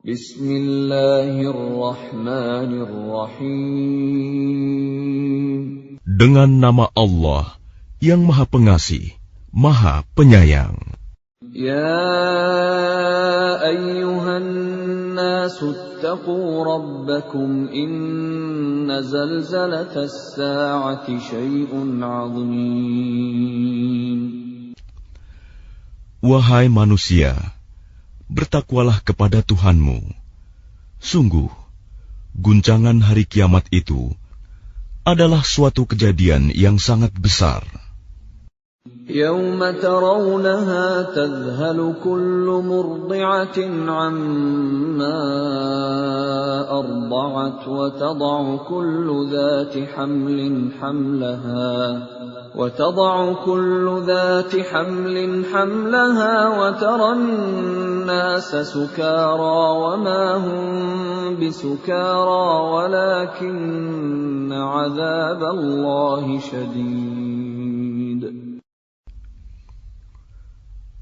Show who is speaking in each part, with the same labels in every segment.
Speaker 1: Bismillahirrahmanirrahim.
Speaker 2: Dengan nama Allah yang Maha Pengasih, Maha Penyayang.
Speaker 1: Ya ayyuhan nasu attaqu rabbakum inna zalzalatas sa'ati syai'un 'azim.
Speaker 2: Wahai manusia, bertakwalah kepada Tuhanmu. Sungguh, guncangan hari kiamat itu adalah suatu kejadian yang sangat besar.
Speaker 1: يَوْمَ تَرَوْنَهَا تَذْهَلُ كُلُّ مُرْضِعَةٍ عَمَّا أَرْضَعَتْ وَتَضَعُ كُلُّ ذَاتِ حَمْلٍ حَمْلَهَا وَتَرَى النَّاسَ سُكَارَى وَمَا هُمْ بِسُكَارَى وَلَكِنَّ عَذَابَ اللَّهِ شَدِيدٌ.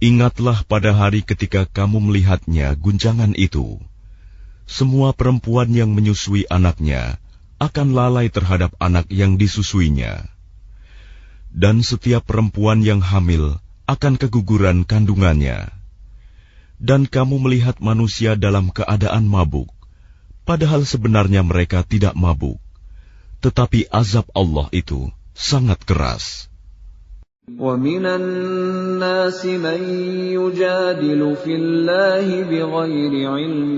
Speaker 2: Ingatlah pada hari ketika kamu melihatnya guncangan itu. Semua perempuan yang menyusui anaknya akan lalai terhadap anak yang disusuinya. Dan setiap perempuan yang hamil akan keguguran kandungannya. Dan kamu melihat manusia dalam keadaan mabuk, padahal sebenarnya mereka tidak mabuk. Tetapi azab Allah itu sangat keras.
Speaker 1: وَمِنَ النَّاسِ مَن يُجَادِلُ فِي اللَّهِ بِغَيْرِ عِلْمٍ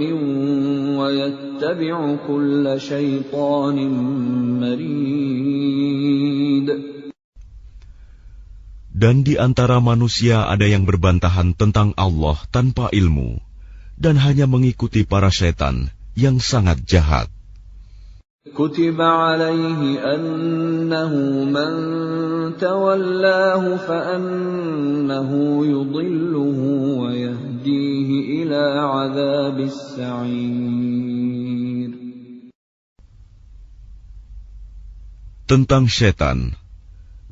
Speaker 1: وَيَتَّبِعُ كُلَّ شَيْطَانٍ مَرِيدٍ.
Speaker 2: Dan di antara manusia ada yang berbantahan tentang Allah tanpa ilmu, dan hanya mengikuti para syaitan yang sangat jahat.
Speaker 1: كُتِبَ عَلَيْهِ أَنَّهُ مَن تَوَلَّاهُ فَأَنَّهُ يُضِلُّهُ وَيَهْدِيهِ إِلَى عَذَابِ السَّعِيرِ.
Speaker 2: Tentang syaitan,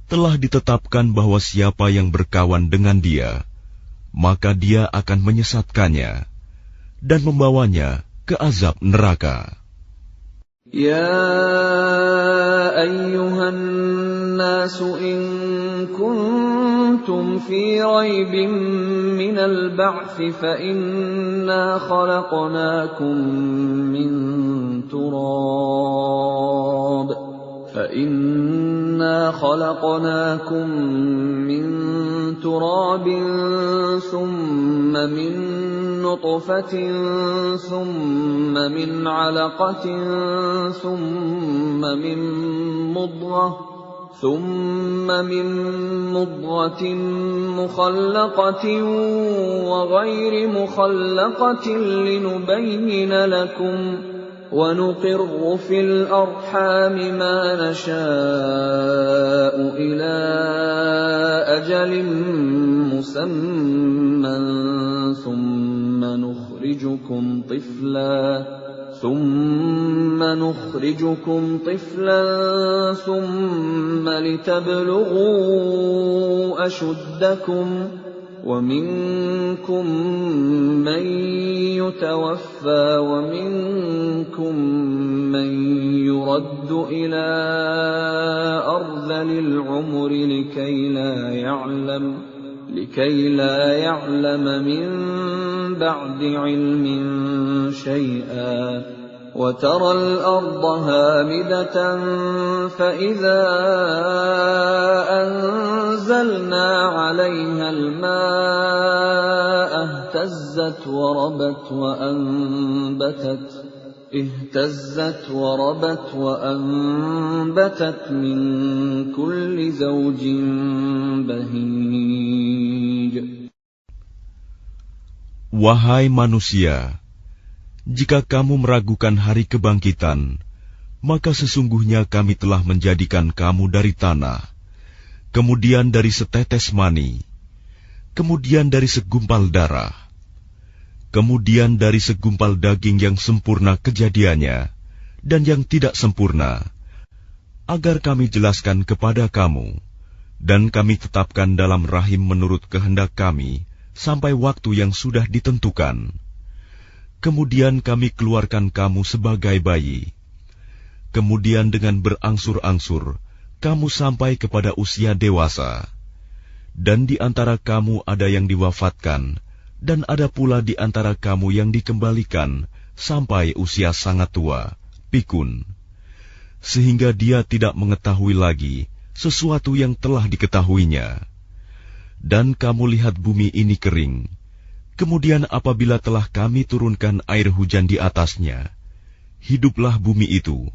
Speaker 2: telah ditetapkan bahwa siapa yang berkawan dengan dia, maka dia akan menyesatkannya dan membawanya ke azab neraka.
Speaker 1: يَا أَيُّهَا النَّاسُ إِن كُنتُمْ فِي رَيْبٍ مِّنَ الْبَعْثِ فَإِنَّا خَلَقْنَاكُم مِّن تُرَابٍ ثُمَّ مِن نُّطْفَةٍ ثُمَّ مِنْ عَلَقَةٍ ثُمَّ مِن مُّضْغَةٍ مُّخَلَّقَةٍ وَغَيْرِ مُخَلَّقَةٍ لِّنُبَيِّنَ لَكُمْ وَنُقِرُّ فِي الْأَرْحَامِ مَا نَشَاءُ إِلَىٰ أَجَلٍ مُّسَمًّى ثُمَّ نُخْرِجُكُمْ طِفْلًا ثُمَّ لِتَبْلُغُوا أَشُدَّكُمْ وَمِنكُم مَّن يُتَوَفَّىٰ وَمِنكُم مَّن يُرَدُّ إِلَىٰ أَرْذَلِ الْعُمُرِ لِكَيْ لَا يَعْلَمَ مِن بَعْدِ عِلْمٍ شَيْئًا وَتَرَى الْأَرْضَ هَامِدَةً فَإِذَا أَنزَلْنَا عَلَيْهَا الْمَاءَ اهْتَزَّتْ وَرَبَتْ وَأَنبَتَتْ مِن كُلِّ زَوْجٍ بَهِيجٍ.
Speaker 2: Wahai manusia, jika kamu meragukan hari kebangkitan, maka sesungguhnya kami telah menjadikan kamu dari tanah, kemudian dari setetes mani, kemudian dari segumpal darah, kemudian dari segumpal daging yang sempurna kejadiannya dan yang tidak sempurna, agar kami jelaskan kepada kamu, dan kami tetapkan dalam rahim menurut kehendak kami sampai waktu yang sudah ditentukan. Kemudian kami keluarkan kamu sebagai bayi. Kemudian dengan berangsur-angsur, kamu sampai kepada usia dewasa. Dan di antara kamu ada yang diwafatkan, dan ada pula di antara kamu yang dikembalikan sampai usia sangat tua, pikun, sehingga dia tidak mengetahui lagi sesuatu yang telah diketahuinya. Dan kamu lihat bumi ini kering. Kemudian apabila telah kami turunkan air hujan di atasnya, hiduplah bumi itu,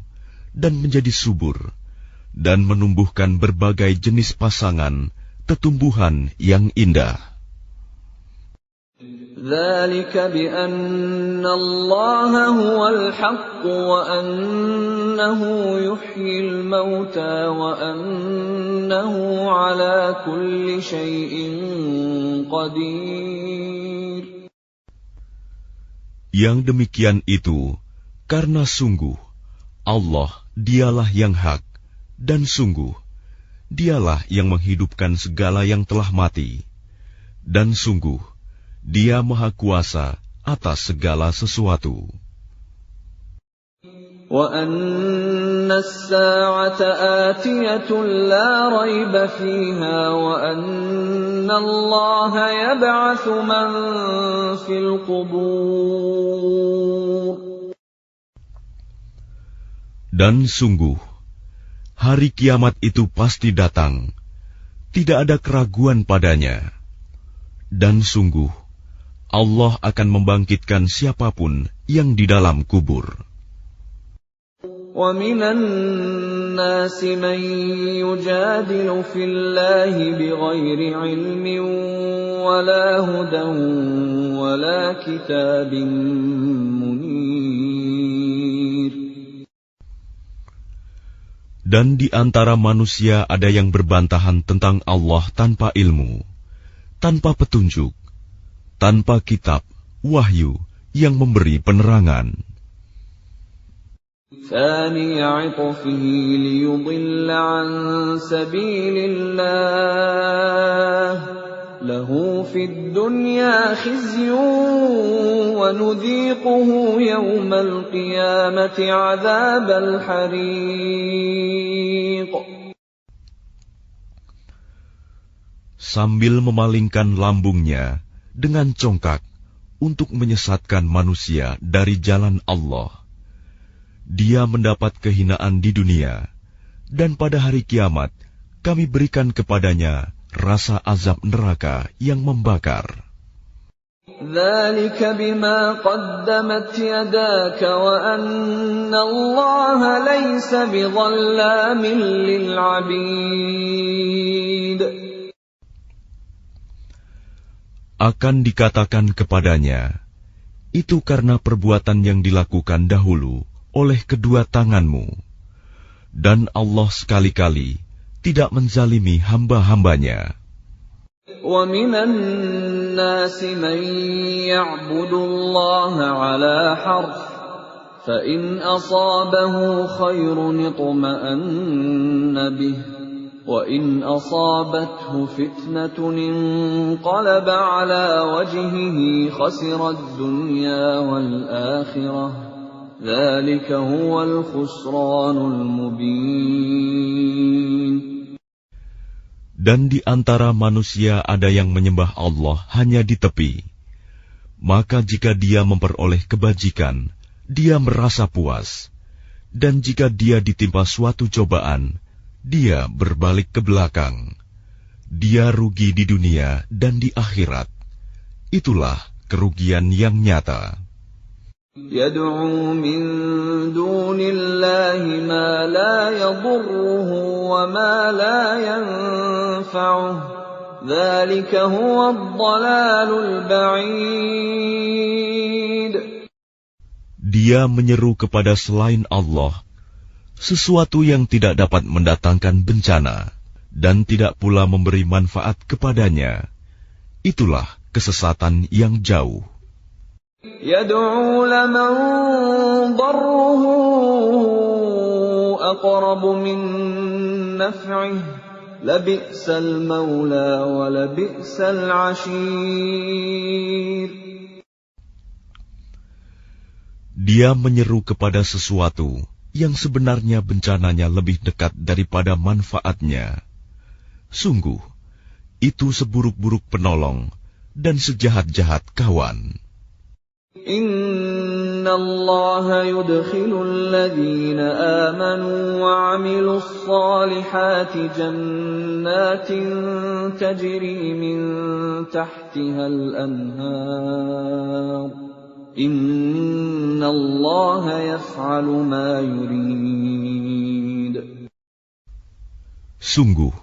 Speaker 2: dan menjadi subur, dan menumbuhkan berbagai jenis pasangan, tetumbuhan yang indah.
Speaker 1: ذَلِكَ بِأَنَّ اللَّهَ هُوَ الْحَقُّ وَأَنَّهُ يُحْيِي الْمَوْتَى وَأَنَّهُ عَلَى كُلِّ شَيْءٍ قَدِيرٌ.
Speaker 2: Yang demikian itu karena sungguh Allah dialah yang hak, dan sungguh dialah yang menghidupkan segala yang telah mati, dan sungguh Dia Maha Kuasa atas segala sesuatu.
Speaker 1: وَأَنَّ السَّاعَةَ آتِيَةٌ لَا رَيْبَ فِيهَا وَأَنَّ اللَّهَ يَبْعَثُ مَن فِي الْقُبُورِ.
Speaker 2: Dan sungguh hari kiamat itu pasti datang, tidak ada keraguan padanya. Dan sungguh Allah akan membangkitkan siapapun yang di dalam kubur.
Speaker 1: وَمِنَ النَّاسِ مَن يُجَادِلُ فِي اللَّهِ بِغَيْرِ عِلْمٍ وَلَا هُدًى وَلَا كِتَابٍ مُنِيرٍ.
Speaker 2: Dan di antara manusia ada yang berbantahan tentang Allah tanpa ilmu, tanpa petunjuk, tanpa kitab, wahyu yang memberi penerangan.
Speaker 1: ثَانِيَ عِطْفِهِ لِيُضِلَّ عَن سَبِيلِ اللَّهِ لَهُ فِي الدُّنْيَا خِزْيٌ وَنُذِيقُهُ يَوْمَ الْقِيَامَةِ عَذَابَ الْحَرِيقِ.
Speaker 2: Sambil memalingkan lambungnya dengan congkak untuk menyesatkan manusia dari jalan Allah, dia mendapat kehinaan di dunia, dan pada hari kiamat kami berikan kepadanya rasa azab neraka yang membakar.
Speaker 1: ذَلِكَ بِمَا قَدَّمَتْ يَدَاكَ وَأَنَّ اللَّهَ لَيْسَ بِظَلَّامٍ لِلْعَبِيدِ.
Speaker 2: Akan dikatakan kepadanya, itu karena perbuatan yang dilakukan dahulu oleh kedua tanganmu, dan Allah sekali-kali tidak menzalimi hamba-hambanya.
Speaker 1: وَمِنَ النَّاسِ مَن يَعْبُدُ اللَّهَ عَلَى حَرْفٍ فَإِنْ أَصَابَهُ خَيْرٌ اطْمَأَنَّ بِهِ وَإِنْ أَصَابَتْهُ فِتْنَةٌ انقَلَبَ عَلَى وَجْهِهِ خَسِرَ الدُّنْيَا وَالْآخِرَةَ ذَلِكَ هُوَ الْخُسْرَانُ الْمُبِينُ.
Speaker 2: Dan di antara manusia ada yang menyembah Allah hanya di tepi. Maka jika dia memperoleh kebajikan, dia merasa puas. Dan jika dia ditimpa suatu cobaan, dia berbalik ke belakang. Dia rugi di dunia dan di akhirat. Itulah kerugian yang nyata.
Speaker 1: يَدْعُو مِن دُونِ اللَّهِ مَا لَا يَضُرُّهُ وَمَا لَا يَنفَعُهُ ذَلِكَ هُوَ الضَّلَالُ الْبَعِيدُ.
Speaker 2: Dia menyeru kepada selain Allah sesuatu yang tidak dapat mendatangkan bencana dan tidak pula memberi manfaat kepadanya. Itulah kesesatan yang jauh.
Speaker 1: يَدْعُو لَمَن ضَرُّهُ أَقْرَبُ مِن نَّفْعِهِ لَبِئْسَ الْمَوْلَىٰ وَلَبِئْسَ الْعَشِيرُ.
Speaker 2: Dia menyeru kepada sesuatu yang sebenarnya bencananya lebih dekat daripada manfaatnya. Sungguh, itu seburuk-buruk penolong dan sejahat-jahat kawan.
Speaker 1: Inna Allah yudkhilul ladhina amanu wa 'amilus salihati jannatin tajri min tahtihal anhar. Inna Allah yaf'alu ma yurid.
Speaker 2: Sungguh,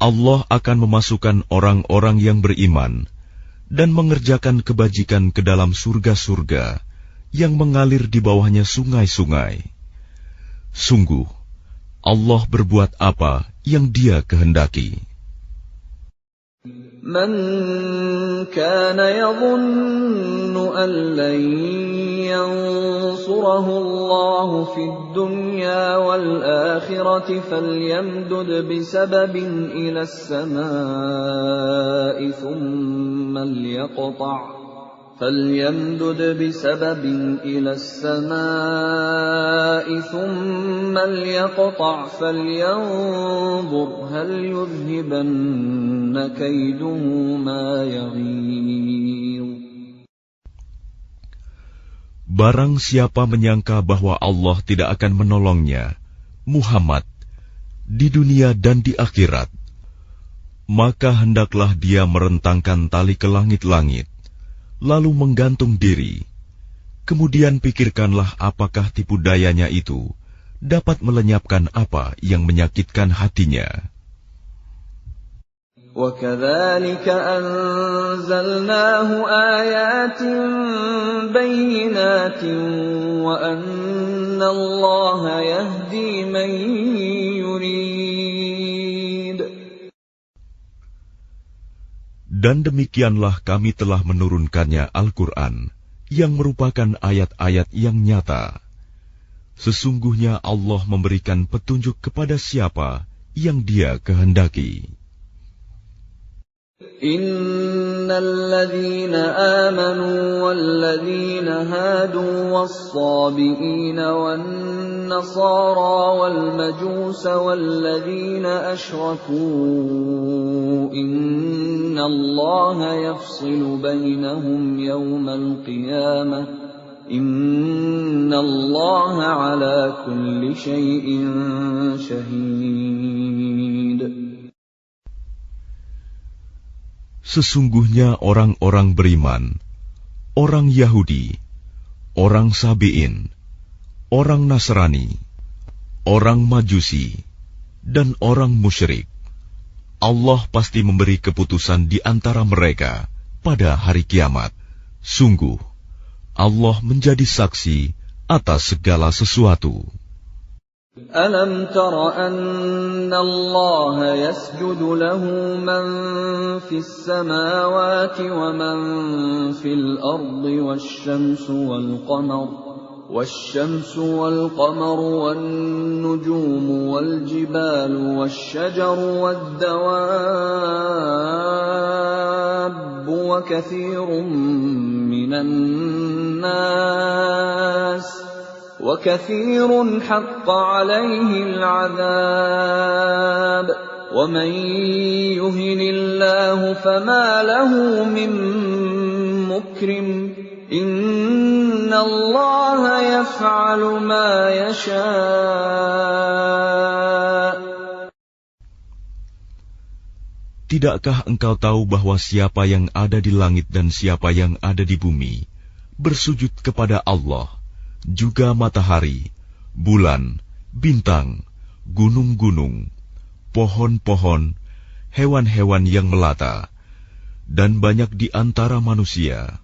Speaker 2: Allah akan memasukkan orang-orang yang beriman dan mengerjakan kebajikan ke dalam surga-surga yang mengalir di bawahnya sungai-sungai. Sungguh, Allah berbuat apa yang Dia kehendaki.
Speaker 1: Man kana yadhunnu an lan yansurahu Allah fid dunya wal akhirati falyamdud bisababin ila as-samaa'i thumma liyaqta' فليمدد بسبب إلى السماء ثم ليقطع فلينظر هل يذهبن كيده ما يغيظ.
Speaker 2: Barang siapa menyangka bahwa Allah tidak akan menolongnya, Muhammad, di dunia dan di akhirat, maka hendaklah dia merentangkan tali ke langit-langit, lalu menggantung diri. Kemudian pikirkanlah apakah tipu dayanya itu dapat melenyapkan apa yang menyakitkan hatinya.
Speaker 1: وَكَذَلِكَ أَنزَلْنَاهُ آيَاتٍ بَيِّنَاتٍ وَأَنَّ اللَّهَ يَهْدِي مَن يُرِيدُ.
Speaker 2: Dan demikianlah kami telah menurunkannya Al-Quran, yang merupakan ayat-ayat yang nyata. Sesungguhnya Allah memberikan petunjuk kepada siapa yang Dia kehendaki.
Speaker 1: Innal ladzina amanu wal ladzina hadu was-sabiina wan nasara wal majusa wal ladzina asyraku innallaha yafsilu bainahum yawmal qiyamah innallaha ala kulli syai'in syahid.
Speaker 2: Sesungguhnya orang-orang beriman, orang Yahudi, orang Sabi'in, orang Nasrani, orang Majusi, dan orang musyrik, Allah pasti memberi keputusan di antara mereka pada hari kiamat. Sungguh, Allah menjadi saksi atas segala sesuatu.
Speaker 1: Alam tara anna Allah yasjudu lahu man fis samawati wa man fil ardi wasyamsu wal qamaru wan nujumu wal jibalu wasyajaru wad dawabbu wa katsirun minan nas وَكَثِيرٌ حَقَّ عَلَيْهِ الْعَذَابُ وَمَن يُهِنِ اللَّهُ فَمَا لَهُ مِن مُّكْرِمٍ إِنَّ اللَّهَ يَفْعَلُ مَا يَشَاءُ.
Speaker 2: Tidakkah engkau tahu bahwa siapa yang ada di langit dan siapa yang ada di bumi bersujud kepada Allah, juga matahari, bulan, bintang, gunung-gunung, pohon-pohon, hewan-hewan yang melata, dan banyak di antara manusia.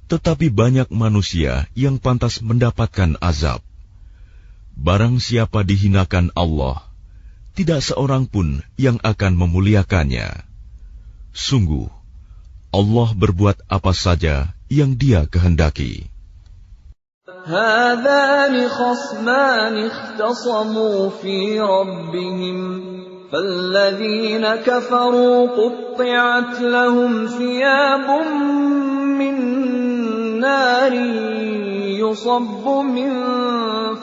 Speaker 2: Tetapi banyak manusia yang pantas mendapatkan azab. Barang siapa dihinakan Allah, tidak seorang pun yang akan memuliakannya. Sungguh, Allah berbuat apa saja yang Dia kehendaki.
Speaker 1: هذان خصمان اختصموا في ربهم فالذين كفروا قطعت لهم ثياب من نار يصب من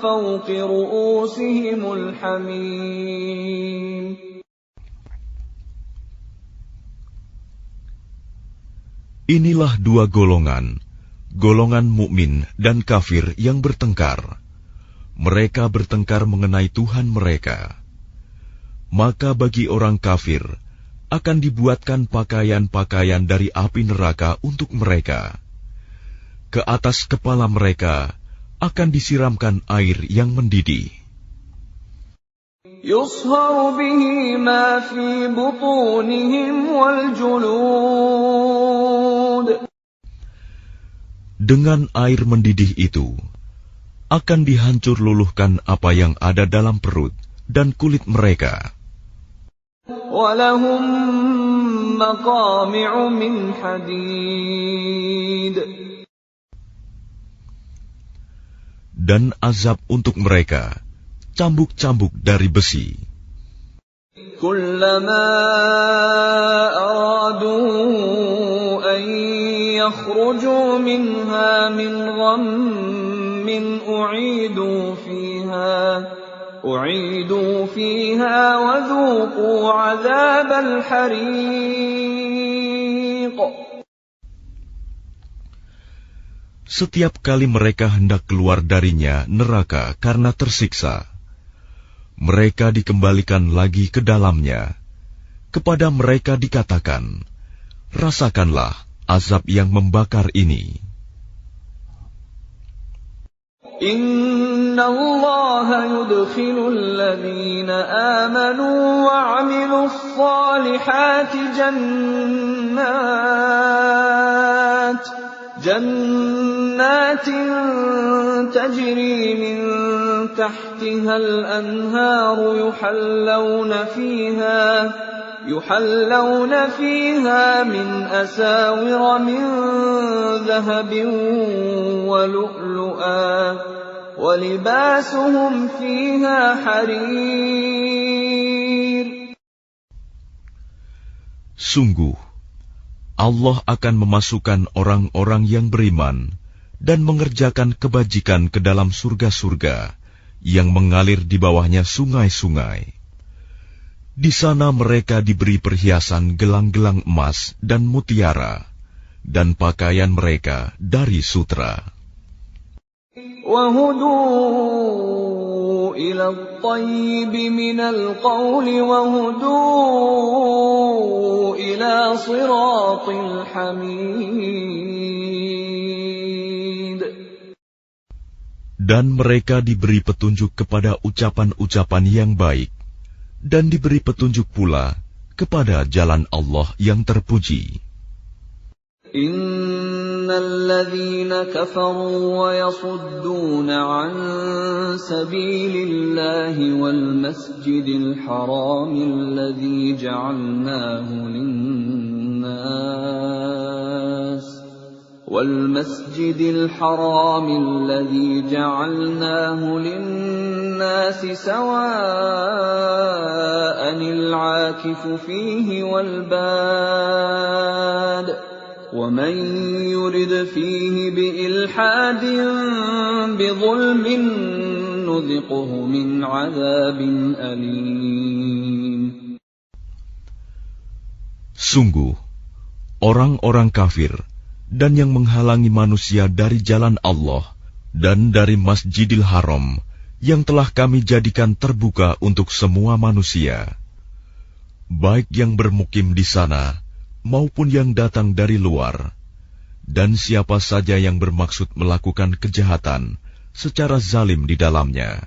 Speaker 1: فوق رؤوسهم الحميم.
Speaker 2: Inilah dua golongan, golongan mukmin dan kafir yang bertengkar. Mereka bertengkar mengenai Tuhan mereka. Maka bagi orang kafir akan dibuatkan pakaian-pakaian dari api neraka untuk mereka. Ke atas kepala mereka akan disiramkan air yang mendidih.
Speaker 1: يصهر به ما في بطونهم والجلود.
Speaker 2: Dengan air mendidih itu akan dihancur luluhkan apa yang ada dalam perut dan kulit mereka.
Speaker 1: وَلَهُمْ مَقَامِعُ مِنْ حَدِيدٍ.
Speaker 2: Dan azab untuk mereka, cambuk-cambuk dari besi.
Speaker 1: كُلَّمَا أَرَادُوا أَنْ يَخْرُجُوا مِنْهَا مِنْ غَمٍّ أُعِيدُوا فِيهَا وَذُوقُوا عَذَابَ الْحَرِيقِ.
Speaker 2: Setiap kali mereka hendak keluar darinya neraka karena tersiksa, mereka dikembalikan lagi ke dalamnya. Kepada mereka dikatakan, rasakanlah azab yang membakar ini.
Speaker 1: Inna Allah yudkhilul ladhina amanu wa 'amilus salihati jannatin tajri min tahtiha al-anharu يحلون فيها من أساور من ذهب ولؤلؤا ولباسهم فيها حرير.
Speaker 2: Sungguh, Allah akan memasukkan orang-orang yang beriman dan mengerjakan kebajikan ke dalam surga-surga yang mengalir di bawahnya sungai-sungai. Di sana mereka diberi perhiasan gelang-gelang emas dan mutiara, dan pakaian mereka dari sutra.
Speaker 1: وَهُدُوا إِلَى الطَّيِّبِ مِنَ الْقَوْلِ وَهُدُوا إِلَى صِرَاطِ الْحَمِيدِ.
Speaker 2: Dan mereka diberi petunjuk kepada ucapan-ucapan yang baik, dan diberi petunjuk pula kepada jalan Allah yang terpuji.
Speaker 1: Innal ladzina kafaru wa yasudduna an sabilillahi wal masjidil haram alladzi ja'alnahu lin-nas والمسجد الحرام الذي جعلناه للناس سواء العاكف فيه والباد ومن يرد فيه بإلحاد بظلم نذقه من عذاب أليم.
Speaker 2: Sungguh, orang-orang kafir dan yang menghalangi manusia dari jalan Allah dan dari Masjidil Haram yang telah kami jadikan terbuka untuk semua manusia, baik yang bermukim di sana maupun yang datang dari luar, dan siapa saja yang bermaksud melakukan kejahatan secara zalim di dalamnya,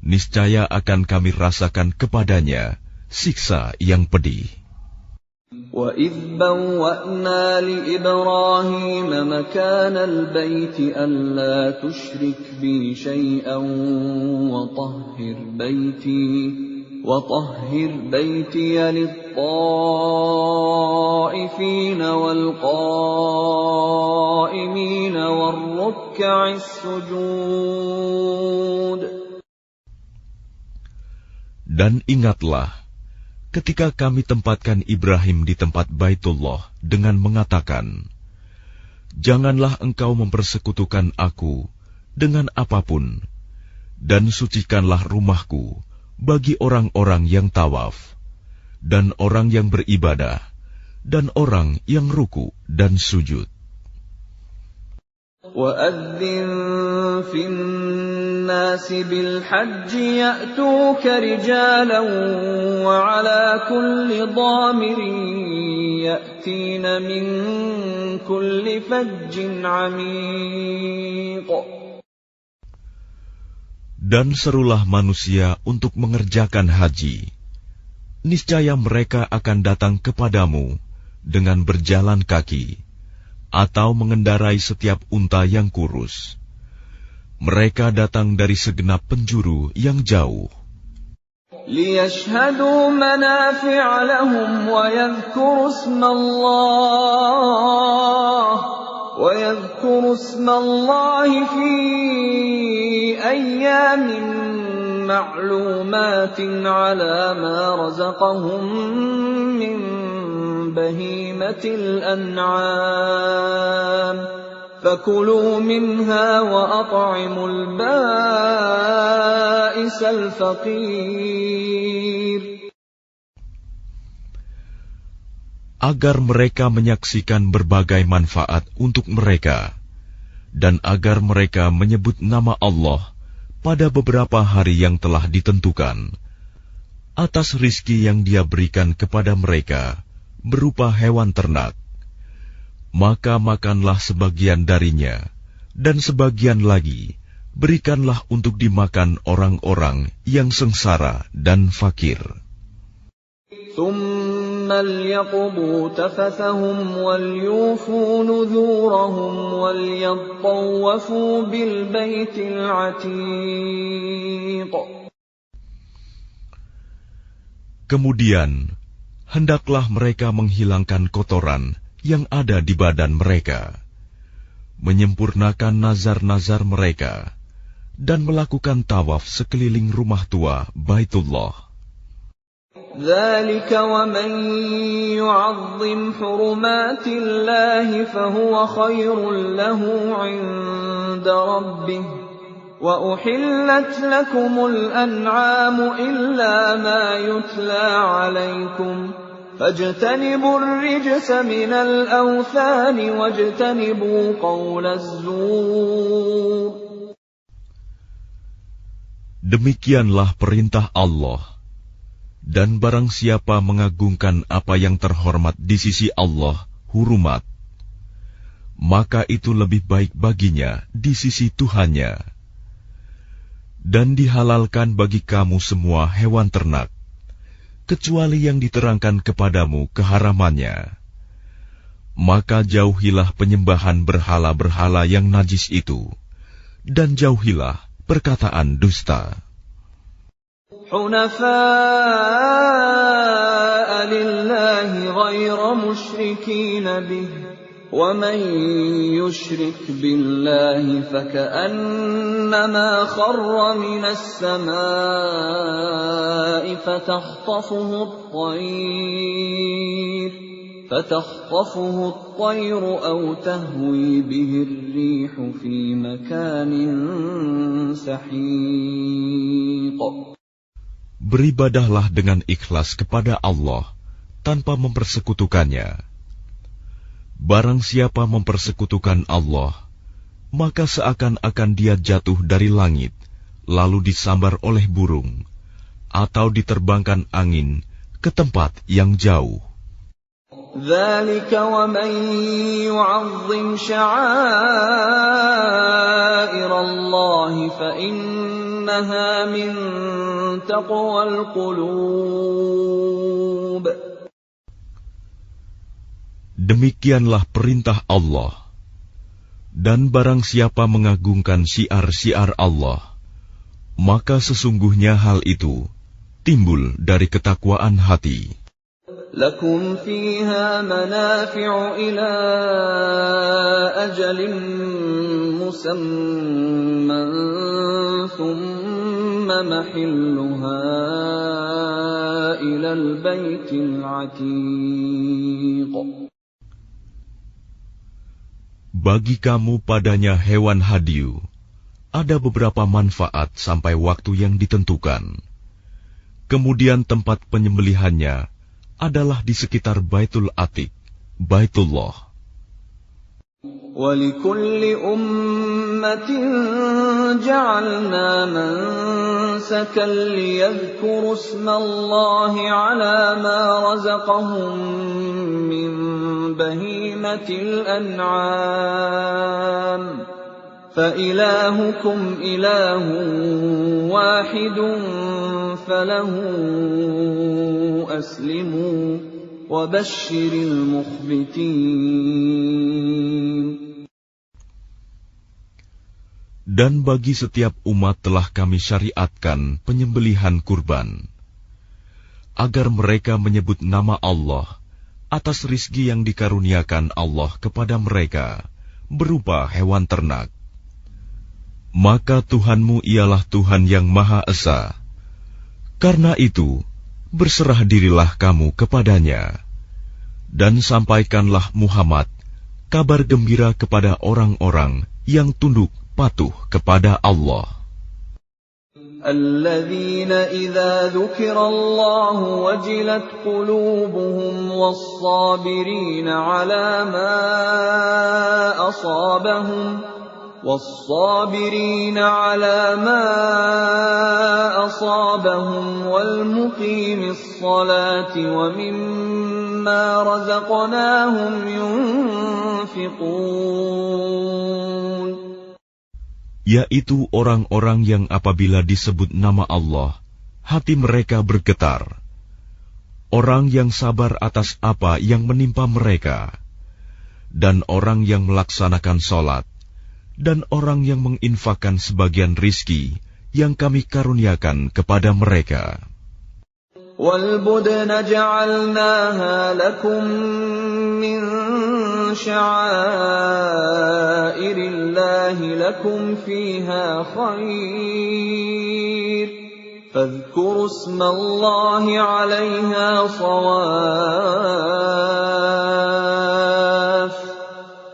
Speaker 2: niscaya akan kami rasakan kepadanya siksa yang pedih.
Speaker 1: وَإِذْ بَوَّأْنَا لِإِبْرَاهِيمَ مَكَانَ الْبَيْتِ أَلَّا تُشْرِكْ بِي شَيْئًا وَطَهِّرْ بَيْتِيَ لِلطَّائِفِينَ وَالْقَائِمِينَ وَالرُّكَّعِ السُّجُودِ.
Speaker 2: Dan ingatlah ketika kami tempatkan Ibrahim di tempat Baitullah dengan mengatakan, janganlah engkau mempersekutukan aku dengan apapun, dan sucikanlah rumahku bagi orang-orang yang tawaf, dan orang yang beribadah, dan orang yang ruku dan sujud.
Speaker 1: وَأَذِّن فِي النَّاسِ بِالْحَجِّ يَأْتُوكَ رِجَالًا وَعَلَى كُلِّ ضَامِرٍ يَأْتِينَ مِنْ كُلِّ فَجٍّ عَمِيقٍ.
Speaker 2: Dan serulah manusia untuk mengerjakan haji. Niscaya mereka akan datang kepadamu dengan berjalan kaki, atau mengendarai setiap unta yang kurus. Mereka datang dari segenap penjuru yang jauh.
Speaker 1: لِيَشْهَدُوا مَنَافِعَ لَهُمْ وَيَذْكُرُوا اسْمَ اللَّهِ فِي أَيَّامٍ مَّعْلُومَاتٍ عَلَى مَا رَزَقَهُم مِّن بهيمة الأنعام فكلوا منها وأطعموا البائس الفقير.
Speaker 2: Agar mereka menyaksikan berbagai manfaat untuk mereka, dan agar mereka menyebut nama Allah pada beberapa hari yang telah ditentukan, atas rizki yang Dia berikan kepada mereka berupa hewan ternak. Maka makanlah sebagian darinya, dan sebagian lagi berikanlah untuk dimakan orang-orang yang sengsara dan fakir.
Speaker 1: ثُمَّ لْيَقْضُوا تَفَثَهُمْ وَلْيُوفُوا نُذُورَهُمْ وَلْيَطَّوَّفُوا بِالْبَيْتِ الْعَتِيقِ.
Speaker 2: Kemudian hendaklah mereka menghilangkan kotoran yang ada di badan mereka, menyempurnakan nazar-nazar mereka, dan melakukan tawaf sekeliling rumah tua Baitullah.
Speaker 1: ذَلِكَ وَمَن يُعَظِّمْ حُرُمَاتِ اللَّهِ فَهُوَ خَيْرٌ لَّهُ عِندَ رَبِّهِ وَأُحِلَّتْ لَكُمُ الْأَنْعَامُ إِلَّا مَا يُتْلَى عَلَيْكُمْ فَاجْتَنِبُوا الرِّجْسَ مِنَ الْأَوْثَانِ وَاجْتَنِبُوا قَوْلَ الزُّورِ.
Speaker 2: Demikianlah perintah Allah. Dan barang siapa mengagungkan apa yang terhormat di sisi Allah, hurumat, maka itu lebih baik baginya di sisi Tuhannya. Dan dihalalkan bagi kamu semua hewan ternak, kecuali yang diterangkan kepadamu keharamannya. Maka jauhilah penyembahan berhala-berhala yang najis itu, dan jauhilah perkataan dusta.
Speaker 1: حُنَفَاءَ لِلَّهِ غَيْرَ مُشْرِكِينَ بِهِ وَمَن يُشْرِكْ بِاللَّهِ فَكَأَنَّمَا خَرَّ مِنَ السَّمَاءِ فَتَخْطَفُهُ الطَّيْرُ أَوْ تَهْوِي بِهِ الرِّيحُ فِي مَكَانٍ سَحِيقٍ.
Speaker 2: Beribadahlah dengan ikhlas kepada Allah tanpa mempersekutukannya. Barang siapa mempersekutukan Allah, maka seakan-akan dia jatuh dari langit, lalu disambar oleh burung, atau diterbangkan angin ke tempat yang jauh.
Speaker 1: ذَلِكَ وَمَن يُعَظِّمْ شَعَائِرَ اللَّهِ فَإِنَّهَا مِن تَقْوَى الْقُلُوبِ.
Speaker 2: Demikianlah perintah Allah. Dan barang siapa mengagungkan syiar-syiar Allah, maka sesungguhnya hal itu timbul dari ketakwaan hati.
Speaker 1: لَكُمْ فِيهَا مَنَافِعُ إِلَىٰ أَجَلٍ مُّسَمًّى ثُمَّ مَحِلُّهَا إِلَى الْبَيْتِ الْعَتِيقِ.
Speaker 2: Bagi kamu padanya hewan hadiu ada beberapa manfaat sampai waktu yang ditentukan. Kemudian tempat penyembelihannya adalah di sekitar Baitul Atiq, Baitullah.
Speaker 1: وَلِكُلِّ أُمَّةٍ جَعَلْنَا مَنسَكًا لِيَذْكُرُوا اسْمَ اللَّهِ عَلَى مَا رَزَقَهُم مِّن بَهِيمَةِ الْأَنْعَامِ فَإِلَٰهُكُمْ إِلَٰهٌ وَاحِدٌ فَلَهُ أَسْلِمُوا وَبَشِّرِ الْمُخْبِتِينَ.
Speaker 2: Dan bagi setiap umat telah kami syariatkan penyembelihan kurban, agar mereka menyebut nama Allah atas rizki yang dikaruniakan Allah kepada mereka berupa hewan ternak. Maka Tuhanmu ialah Tuhan yang Maha Esa. Karena itu, berserah dirilah kamu kepadanya, dan sampaikanlah Muhammad kabar gembira kepada orang-orang yang tunduk patuh kepada Allah.
Speaker 1: الذين إذا ذكر الله وجلت قلوبهم والصابرين على ما أصابهم والمقيم الصلاة ومما رزقناهم ينفقون.
Speaker 2: Yaitu orang-orang yang apabila disebut nama Allah, hati mereka bergetar. Orang yang sabar atas apa yang menimpa mereka, dan orang yang melaksanakan sholat, dan orang yang menginfakkan sebagian rizki yang kami karuniakan kepada mereka.
Speaker 1: وَالْبُدْنَ جَعَلْنَاهَا لَكُم مِّن شَعَائِرِ اللَّهِ لَكُمْ فِيهَا خَيْرٌ فَاذْكُرُوا اسْمَ اللَّهِ عَلَيْهَا صَوَافَّ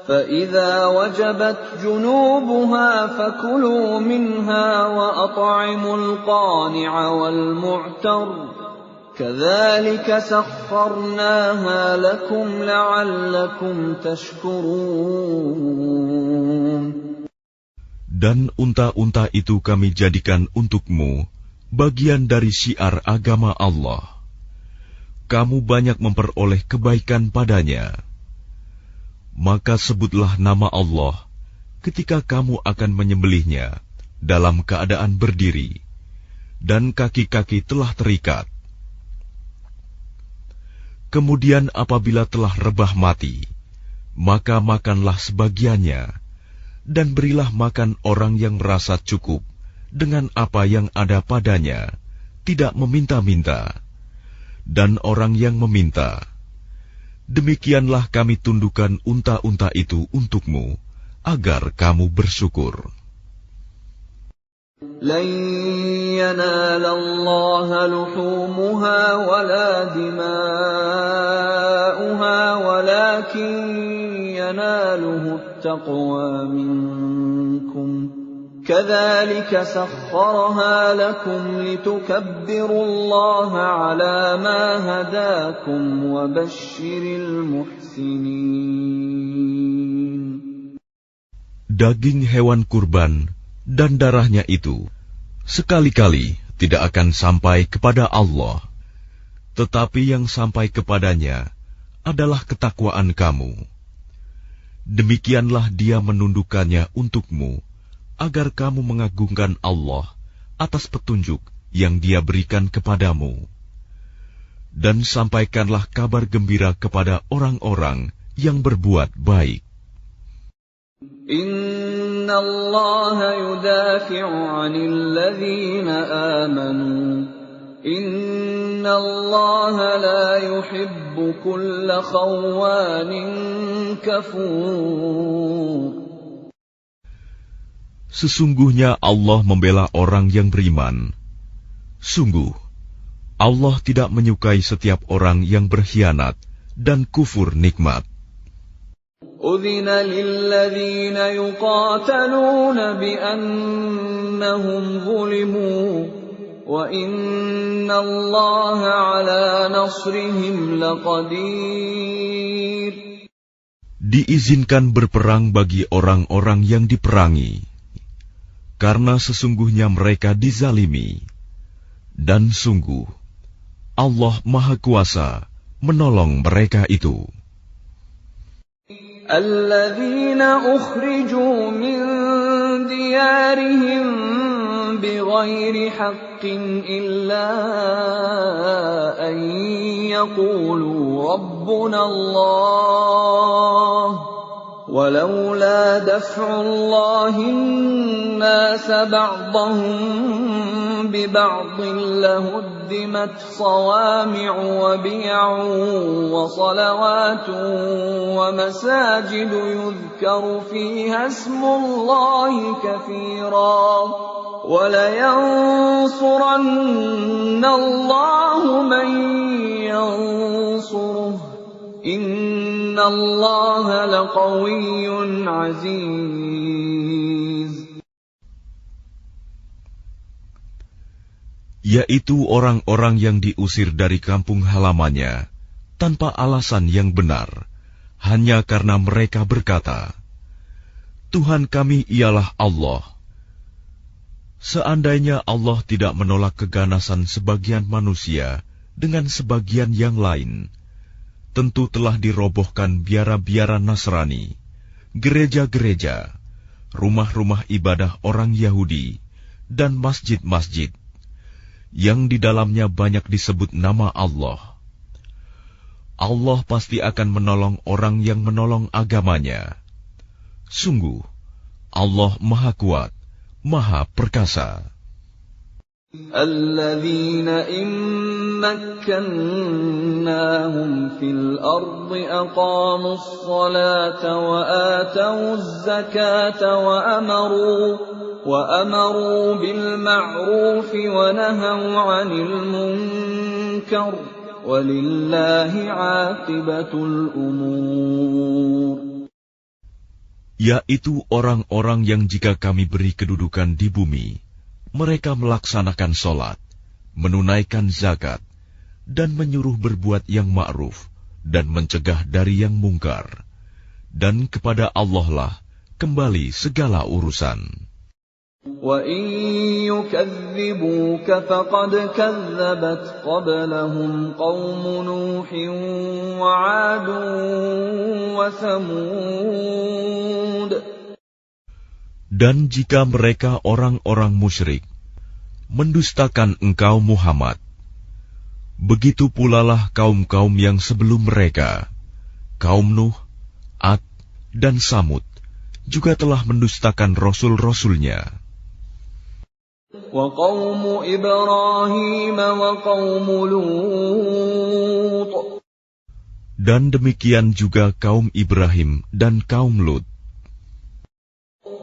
Speaker 1: فَإِذَا وَجَبَتْ جُنُوبُهَا فَكُلُوا مِنْهَا وَأَطْعِمُوا الْقَانِعَ وَالْمُعْتَرَّ كَذَلِكَ سَخَّرْنَاهَا لَكُمْ لَعَلَّكُمْ تَشْكُرُونَ.
Speaker 2: Dan unta-unta itu kami jadikan untukmu bagian dari syiar agama Allah. Kamu banyak memperoleh kebaikan padanya. Maka sebutlah nama Allah ketika kamu akan menyembelihnya dalam keadaan berdiri, dan kaki-kaki telah terikat. Kemudian apabila telah rebah mati, maka makanlah sebagiannya, dan berilah makan orang yang merasa cukup dengan apa yang ada padanya, tidak meminta-minta, dan orang yang meminta. Demikianlah kami tundukkan unta-unta itu untukmu, agar kamu bersyukur.
Speaker 1: لَن يَنَالَ اللَّهَ لُحُومُهَا وَلَا دِمَاؤُهَا وَلَكِن يَنَالُهُ التَّقْوَى مِنكُمْ كَذَلِكَ سَخَّرَهَا لَكُمْ لِتُكَبِّرُوا اللَّهَ عَلَى مَا هَدَاكُمْ وَبَشِّرِ الْمُحْسِنِينَ.
Speaker 2: Daging hewan kurban dan darahnya itu sekali-kali tidak akan sampai kepada Allah, tetapi yang sampai kepadanya adalah ketakwaan kamu. Demikianlah Dia menundukkannya untukmu, agar kamu mengagungkan Allah atas petunjuk yang Dia berikan kepadamu. Dan sampaikanlah kabar gembira kepada orang-orang yang berbuat baik.
Speaker 1: Inna Allah yudafi'u 'anil ladzina amanu. Inna Allah la yuhibbu kulla khawanin kafur.
Speaker 2: Sesungguhnya Allah membela orang yang beriman. Sungguh, Allah tidak menyukai setiap orang yang berkhianat dan kufur nikmat.
Speaker 1: أذن للذين يقاتلون بأنهم ظلموا وإن الله على نصرهم لقدير.
Speaker 2: Diizinkan berperang bagi orang-orang yang diperangi, karena sesungguhnya mereka dizalimi, dan sungguh Allah Maha Kuasa menolong mereka itu.
Speaker 1: الذين أخرجوا من ديارهم بغير حق إلا أن يقولوا ربنا الله ولولا دفع الله الناس بعضهم ببعض لهدمت صوامع وبيع وصلوات ومساجد يذكر فيها اسم الله كثيرا ولينصرن الله من ينصره إن الله لقوي عزيز.
Speaker 2: Yaitu orang-orang yang diusir dari kampung halamannya tanpa alasan yang benar, hanya karena mereka berkata, Tuhan kami ialah Allah. Seandainya Allah tidak menolak keganasan sebagian manusia dengan sebagian yang lain, tentu telah dirobohkan biara-biara Nasrani, gereja-gereja, rumah-rumah ibadah orang Yahudi, dan masjid-masjid yang di dalamnya banyak disebut nama Allah. Allah pasti akan menolong orang yang menolong agamanya. Sungguh, Allah Maha Kuat, Maha Perkasa.
Speaker 1: الذين إن مكناهم في الأرض أقاموا الصلاة وآتوا الزكاة وأمروا بالمعروف ونهوا عن المنكر ولله عاقبة الأمور.
Speaker 2: Yaitu orang-orang yang jika kami beri kedudukan di bumi, mereka melaksanakan sholat, menunaikan zakat, dan menyuruh berbuat yang ma'ruf, dan mencegah dari yang mungkar. Dan kepada Allah lah kembali segala urusan.
Speaker 1: وَإِن يُكَذِّبُوكَ فَقَدْ كَذَّبَتْ قَبْلَهُمْ قَوْمُ نُوحٍ وَعَادٌ وَثَمُودُ.
Speaker 2: Dan jika mereka orang-orang musyrik mendustakan engkau Muhammad, begitu pula lah kaum-kaum yang sebelum mereka, kaum Nuh, Ad, dan Samud, juga telah mendustakan rasul-rasulnya.
Speaker 1: وَقَوْمُ إِبْرَاهِيمَ وَقَوْمُ لُوطٍ.
Speaker 2: Dan demikian juga kaum Ibrahim dan kaum Lut.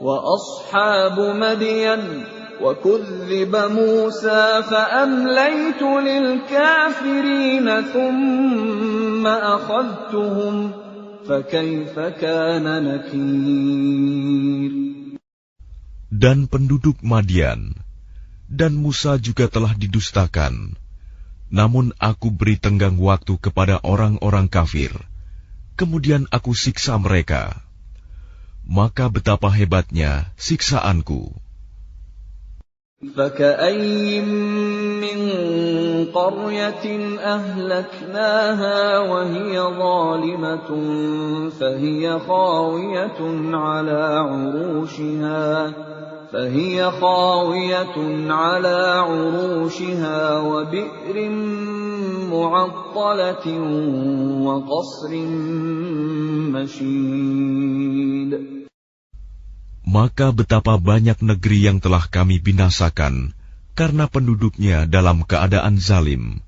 Speaker 1: وَأَصْحَابُ مَدْيَنَ وَكُذِّبَ مُوسَى فَأَمْلَيْتُ لِلْكَافِرِينَ ثُمَّ أَخَذْتُهُمْ فَكَيْفَ كَانَ نَكِيرِ.
Speaker 2: Dan penduduk Madian dan Musa juga telah didustakan, namun aku beri tenggang waktu kepada orang-orang kafir, kemudian aku siksa mereka. Maka betapa hebatnya siksaanku.
Speaker 1: فَكَأَيِّن مِّن قَرْيَةٍ أَهْلَكْنَاهَا وَهِيَ ظَالِمَةٌ فَهِيَ خَاوِيَةٌ عَلَى عُرُوشِهَا وَبِئْرٍ مُّعَطَّلَةٍ وَقَصْرٍ مَّشِيدٍ.
Speaker 2: Maka betapa banyak negeri yang telah kami binasakan karena penduduknya dalam keadaan zalim,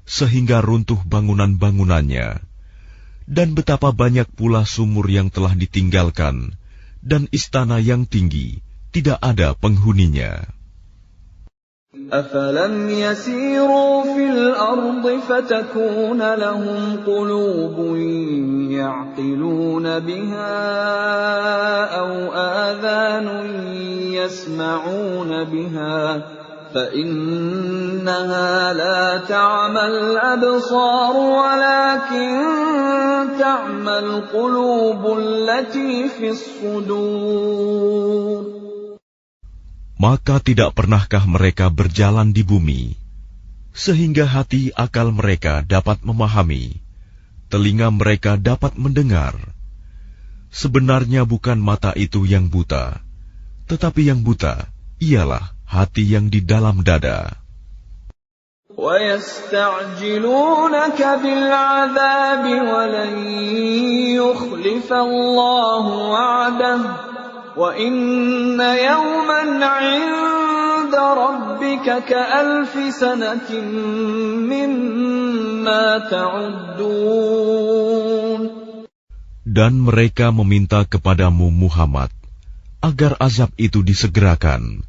Speaker 2: sehingga runtuh bangunan-bangunannya, dan betapa banyak pula sumur yang telah ditinggalkan, dan istana yang tinggi tidak ada penghuninya.
Speaker 1: أفلم يسيروا في الأرض فتكون لهم قلوب يعقلون بها أو آذان يسمعون بها فإنها لا تعمى الأبصار ولكن تعمى القلوب التي في الصدور.
Speaker 2: Maka tidak pernahkah mereka berjalan di bumi, sehingga hati akal mereka dapat memahami, telinga mereka dapat mendengar. Sebenarnya bukan mata itu yang buta, tetapi yang buta ialah hati yang di dalam dada.
Speaker 1: وَيَسْتَعْجِلُونَكَ بِالْعَذَابِ وَلَنْ يُخْلِفَ اللَّهُ وَعْدَهُ وَإِنَّ يَوْمًا عِندَ رَبِّكَ كَأَلْفِ سَنَةٍ مِّمَّا تَعُدُّونَ.
Speaker 2: Dan mereka meminta kepadamu Muhammad agar azab itu disegerakan,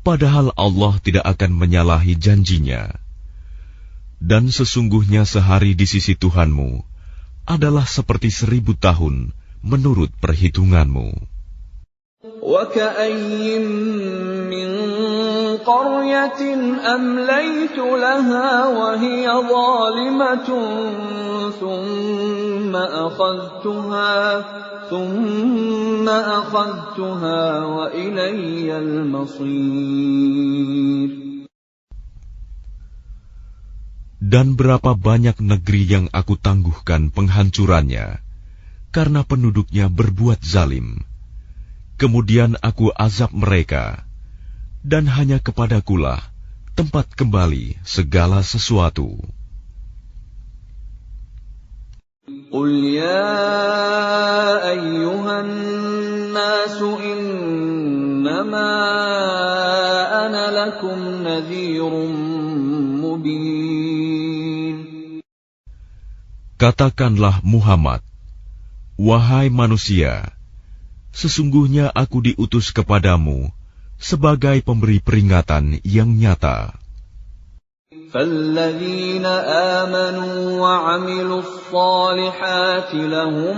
Speaker 2: padahal Allah tidak akan menyalahi janjinya. Dan sesungguhnya sehari di sisi Tuhanmu adalah seperti 1000 tahun menurut perhitunganmu.
Speaker 1: وَكَأَيِّن مِّن قَرْيَةٍ أَمْلَيْتُ لَهَا وَهِيَ ظَالِمَةٌ ثُمَّ أَخَذْتُهَا وَإِلَيَّ الْمَصِيرُ.
Speaker 2: Dan berapa banyak negeri yang aku tangguhkan penghancurannya, karena penduduknya berbuat zalim. Kemudian aku azab mereka, dan hanya kepadakulah tempat kembali segala sesuatu.
Speaker 1: قُلْ يَا أَيُّهَا النَّاسُ إِنَّمَا أَنَا لَكُمْ نَذِيرٌ مُبِينٌ.
Speaker 2: Katakanlah Muhammad, wahai manusia, sesungguhnya aku diutus kepadamu sebagai pemberi peringatan yang nyata.
Speaker 1: فَالَّذِينَ آمَنُوا وَعَمِلُوا الصَّالِحَاتِ لَهُم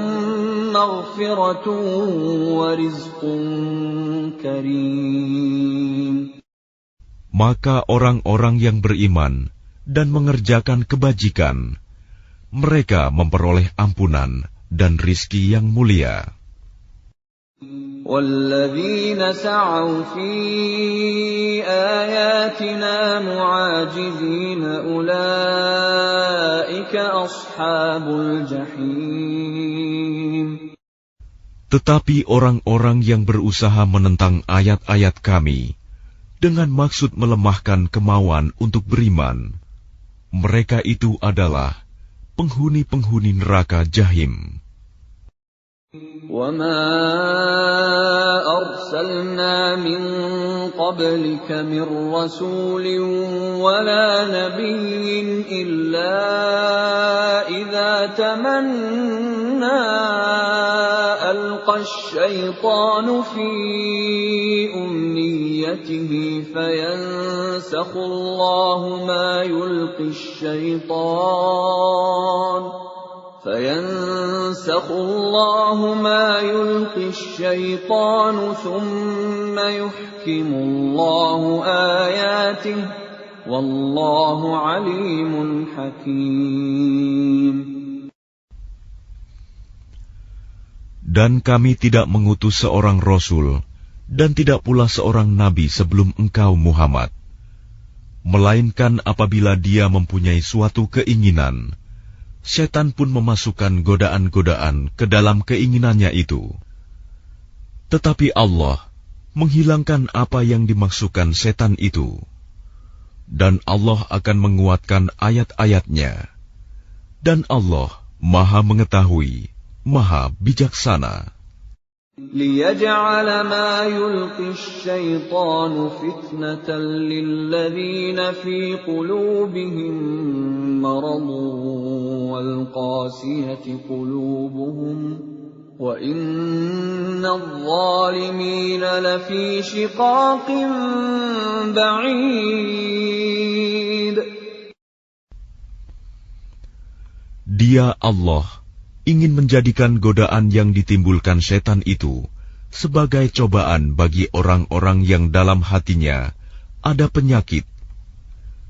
Speaker 1: مَّغْفِرَةٌ وَرِزْقٌ كَرِيمٌ.
Speaker 2: Maka orang-orang yang beriman dan mengerjakan kebajikan, mereka memperoleh ampunan dan rizki yang mulia.
Speaker 1: وَالَّذِينَ سَعَوْا فِي آيَاتِنَا مُعَاجِزِينَ أُولَٰئِكَ أَصْحَابُ الْجَحِيمِ.
Speaker 2: Tetapi orang-orang yang berusaha menentang ayat-ayat kami dengan maksud melemahkan kemauan untuk beriman, mereka itu adalah penghuni-penghuni neraka Jahim.
Speaker 1: وَمَا أَرْسَلْنَا مِن قَبْلِكَ مِن رَّسُولٍ وَلَا نَبِيٍّ إِلَّا إِذَا تَمَنَّىٰ أَلْقَى الشَّيْطَانُ فِي أُمْنِيَّتِهِ فَيَنسَخُ اللَّهُ مَا يُلْقِي الشَّيْطَانُ ثُمَّ يُحْكِمُ اللَّهُ آيَاتِهِ وَاللَّهُ عَلِيمٌ حَكِيمٌ.
Speaker 2: Dan kami tidak mengutus seorang Rasul dan tidak pula seorang Nabi sebelum engkau Muhammad, melainkan apabila dia mempunyai suatu keinginan, setan pun memasukkan godaan-godaan ke dalam keinginannya itu. Tetapi Allah menghilangkan apa yang dimaksudkan setan itu, dan Allah akan menguatkan ayat-ayatnya, dan Allah Maha Mengetahui, Maha Bijaksana.
Speaker 1: لِيَجْعَلَ مَا يُلْقِي الشَّيْطَانُ فِتْنَةً لِّلَّذِينَ فِي قُلُوبِهِم مَّرَضٌ وَالْقَاسِيَةِ قُلُوبُهُمْ وَإِنَّ الظَّالِمِينَ لَفِي شِقَاقٍ بَعِيدٍ.
Speaker 2: Dia Allah ingin menjadikan godaan yang ditimbulkan setan itu sebagai cobaan bagi orang-orang yang dalam hatinya ada penyakit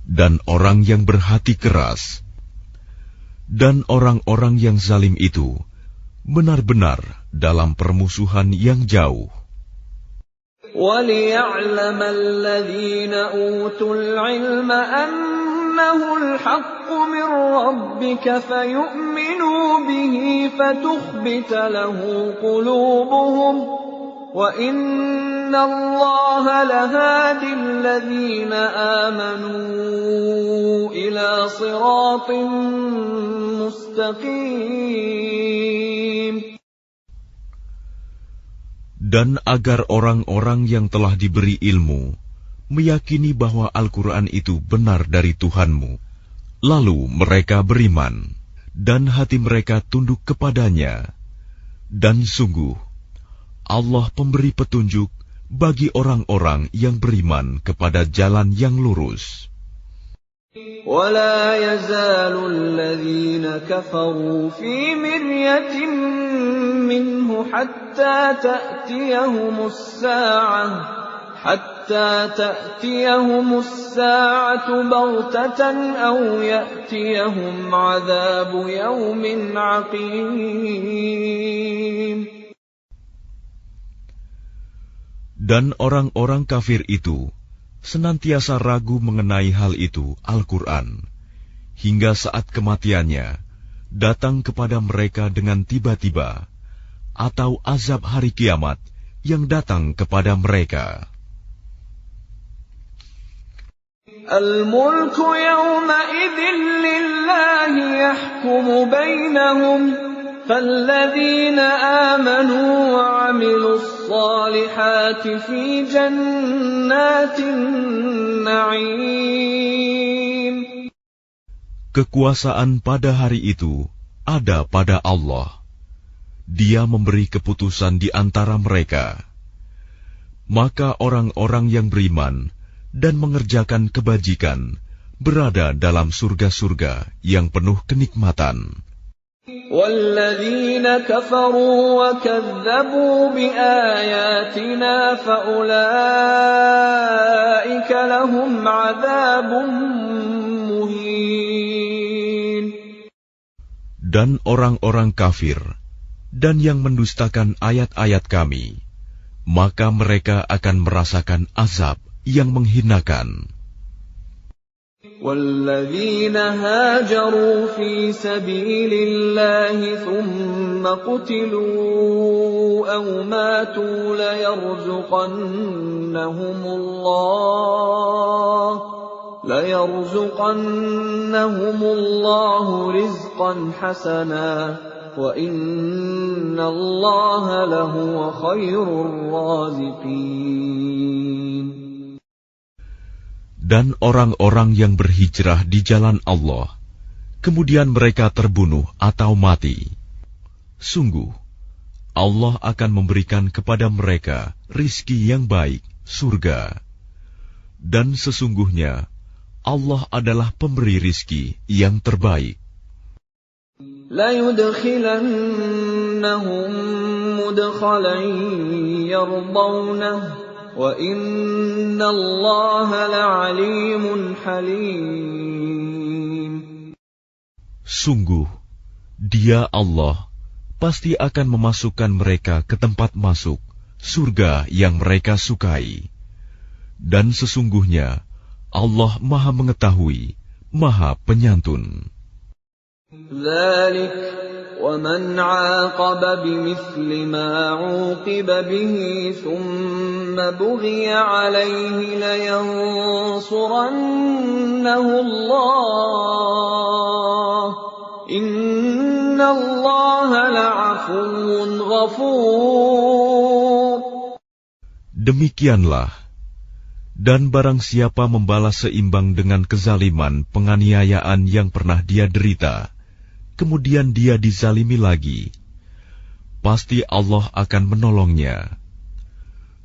Speaker 2: dan orang yang berhati keras, dan orang-orang yang zalim itu benar-benar dalam permusuhan yang jauh.
Speaker 1: وَلِيَعْلَمَ الَّذِينَ أُوتُوا الْعِلْمَ أَنَّهُ الْحَقُّ مِنْ رَبِّكَ فَيُؤْمِنُوا بِهِ فَتُخْبِتَ لَهُ قُلُوبُهُمْ وَإِنَّ اللَّهَ لَهَادِ الَّذِينَ آمَنُوا إِلَى صِرَاطٍ مُسْتَقِيمٍ.
Speaker 2: Dan agar orang-orang yang telah diberi ilmu meyakini bahwa Al-Quran itu benar dari Tuhanmu, lalu mereka beriman dan hati mereka tunduk kepadanya. Dan sungguh Allah pemberi petunjuk bagi orang-orang yang beriman kepada jalan yang lurus.
Speaker 1: وَلَا يَزَالُ الَّذِينَ كَفَرُوا فِي مِرْيَةٍ مِّنْهُ حَتَّى تَأْتِيَهُمُ السَّاعَةُ بَغْتَةً أَوْ يَأْتِيَهُمْ عَذَابُ يَوْمٍ عَقِيمٍ.
Speaker 2: Dan orang-orang kafir itu senantiasa ragu mengenai hal itu, Al-Quran, hingga saat kematiannya datang kepada mereka dengan tiba-tiba, atau azab hari kiamat yang datang kepada mereka.
Speaker 1: Al-mulku yawma'idhin lillahi yahkumu bainahum فالذين آمنوا وعملوا الصالحات في جنات النعيم.
Speaker 2: Kekuasaan pada hari itu ada pada Allah. Dia memberi keputusan di antara mereka. Maka orang-orang yang beriman dan mengerjakan kebajikan berada dalam surga-surga yang penuh kenikmatan.
Speaker 1: وَالَّذِينَ كَفَرُوا وَكَذَّبُوا بِآيَاتِنَا فَأُولَئِكَ لَهُمْ عَذَابٌ مُهِينٌ.
Speaker 2: Dan orang-orang kafir dan yang mendustakan ayat-ayat kami, maka mereka akan merasakan azab yang menghinakan.
Speaker 1: وَالَّذِينَ هَاجَرُوا فِي سَبِيلِ اللَّهِ ثُمَّ قُتِلُوا أَوْ مَاتُوا لَيَرْزُقَنَّهُمُ اللَّهُ رِزْقًا حَسَنًا وَإِنَّ اللَّهَ لَهُوَ خَيْرُ الرَّازِقِينَ.
Speaker 2: Dan orang-orang yang berhijrah di jalan Allah, kemudian mereka terbunuh atau mati, sungguh Allah akan memberikan kepada mereka rizki yang baik, surga. Dan sesungguhnya Allah adalah pemberi rizki yang terbaik.
Speaker 1: لَيُدْخِلَنَّهُمْ مُدْخَلًا يَرْضَوْنَهُ وَإِنَّ اللَّهَ لَعَلِيمٌ حَلِيمٌ.
Speaker 2: Sungguh, Dia Allah pasti akan memasukkan mereka ke tempat masuk surga yang mereka sukai. Dan sesungguhnya Allah Maha Mengetahui, Maha Penyantun.
Speaker 1: ذَلِكَ وَمَنْ عَاقَبَ بِمِثْلِ مَا عُوقِبَ بِهِ ثُمَّ بُغِيَ عَلَيْهِ لَيَنصُرَنَّهُ اللَّهُ إِنَّ اللَّهَ لَعَفُوٌّ غَفُورٌ.
Speaker 2: Demikianlah, dan barang siapa membalas seimbang dengan kezaliman penganiayaan yang pernah dia derita, kemudian dia dizalimi lagi, pasti Allah akan menolongnya.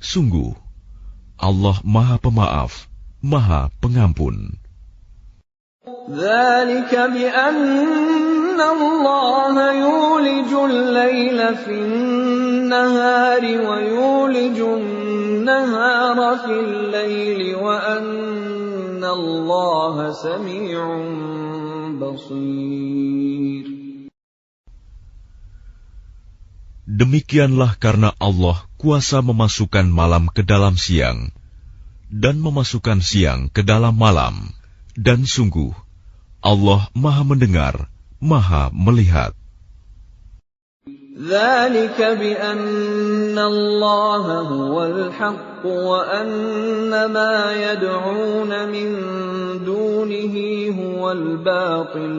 Speaker 2: Sungguh, Allah Maha Pemaaf, Maha Pengampun.
Speaker 1: ذلك بأن الله يولج الليل في النهار ويولج النهار في الليل وأن الله سميع بصير.
Speaker 2: Demikianlah karena Allah kuasa memasukkan malam ke dalam siang dan memasukkan siang ke dalam malam, dan sungguh Allah Maha Mendengar, Maha Melihat.
Speaker 1: ذلك بأن الله هو الحق وأن ما يدعون من دونه هو الباطل